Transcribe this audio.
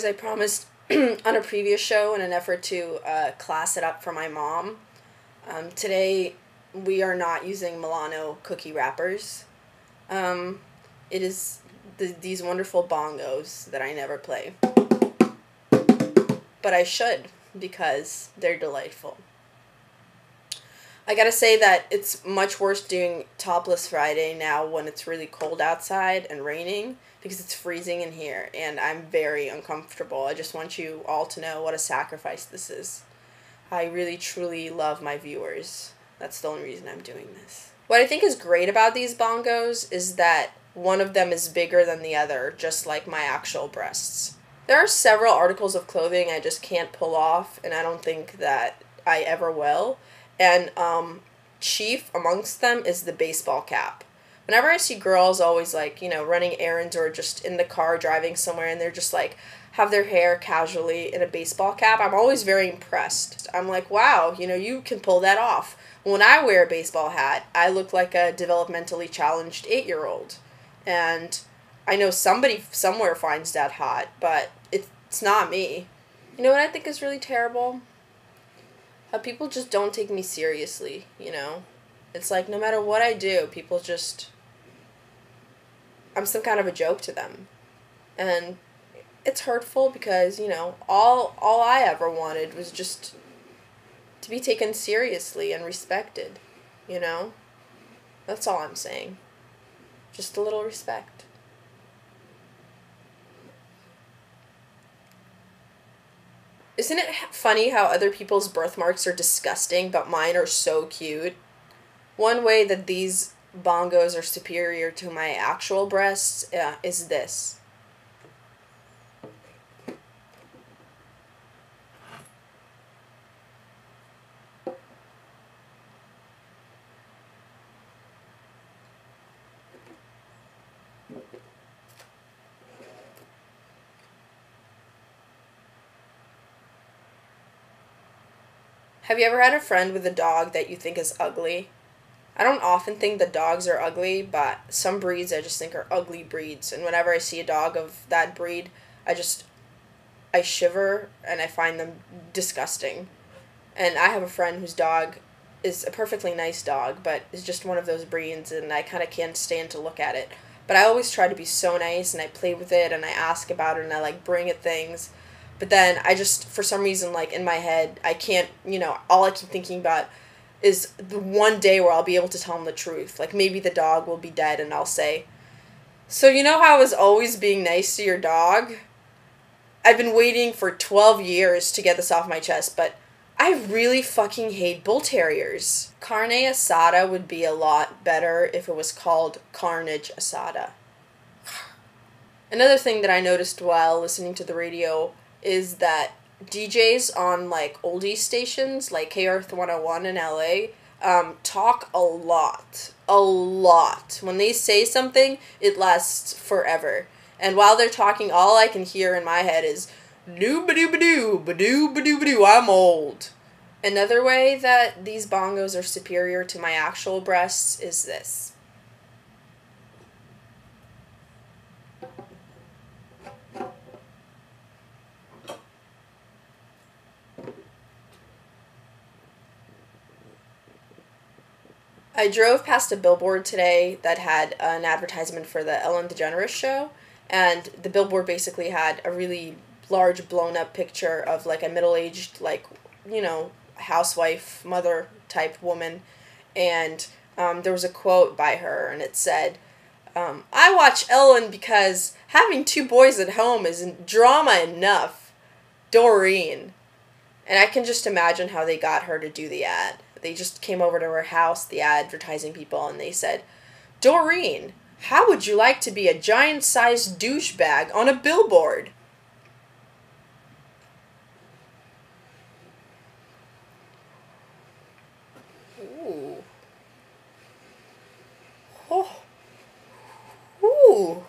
as I promised on a previous show in an effort to class it up for my mom, today we are not using Milano cookie wrappers. It is these wonderful bongos that I never play. But I should, because they're delightful. I gotta say that it's much worse doing Topless Friday now when it's really cold outside and raining, because it's freezing in here and I'm very uncomfortable. I just want you all to know what a sacrifice this is. I really truly love my viewers. That's the only reason I'm doing this. What I think is great about these bongos is that one of them is bigger than the other, just like my actual breasts. There are several articles of clothing I just can't pull off, and I don't think that I ever will. And chief amongst them is the baseball cap. Whenever I see girls always like, you know, running errands or just in the car driving somewhere and they're just like have their hair casually in a baseball cap, I'm always very impressed. I'm like, wow, you know, you can pull that off. When I wear a baseball hat, I look like a developmentally challenged 8-year-old. And I know somebody somewhere finds that hot, but it's not me. You know what I think is really terrible? How people just don't take me seriously, you know? It's like no matter what I do, people just... I'm some kind of a joke to them. And it's hurtful because, you know, all I ever wanted was just to be taken seriously and respected, you know? That's all I'm saying. Just a little respect. Isn't it funny how other people's birthmarks are disgusting, but mine are so cute? One way that these bongos are superior to my actual breasts is this. Have you ever had a friend with a dog that you think is ugly? I don't often think that dogs are ugly, but some breeds I just think are ugly breeds. And whenever I see a dog of that breed, I shiver and I find them disgusting. And I have a friend whose dog is a perfectly nice dog, but is just one of those breeds, and I kind of can't stand to look at it. But I always try to be so nice, and I play with it, and I ask about it, and I, like, bring it things. But then I just, for some reason, like, in my head, I can't, you know, all I keep thinking about is the one day where I'll be able to tell him the truth. Like, maybe the dog will be dead, and I'll say, so you know how I was always being nice to your dog? I've been waiting for 12 years to get this off my chest, but I really fucking hate bull terriers. Carne asada would be a lot better if it was called carnage asada. Another thing that I noticed while listening to the radio is that DJs on, like, oldie stations, like K-Earth 101 in LA, talk a lot. A lot. When they say something, it lasts forever. And while they're talking, all I can hear in my head is, doo-ba-doo-ba-doo, ba-doo-ba-doo-ba-doo, I'm old. Another way that these bongos are superior to my actual breasts is this. I drove past a billboard today that had an advertisement for the Ellen DeGeneres show, and the billboard basically had a really large blown-up picture of, like, a middle-aged, like, you know, housewife, mother type woman, and there was a quote by her, and it said, I watch Ellen because having 2 boys at home isn't drama enough. Doreen. And I can just imagine how they got her to do the ad. They just came over to her house, the advertising people, and they said, Doreen, how would you like to be a giant-sized douchebag on a billboard? Ooh. Oh. Ooh.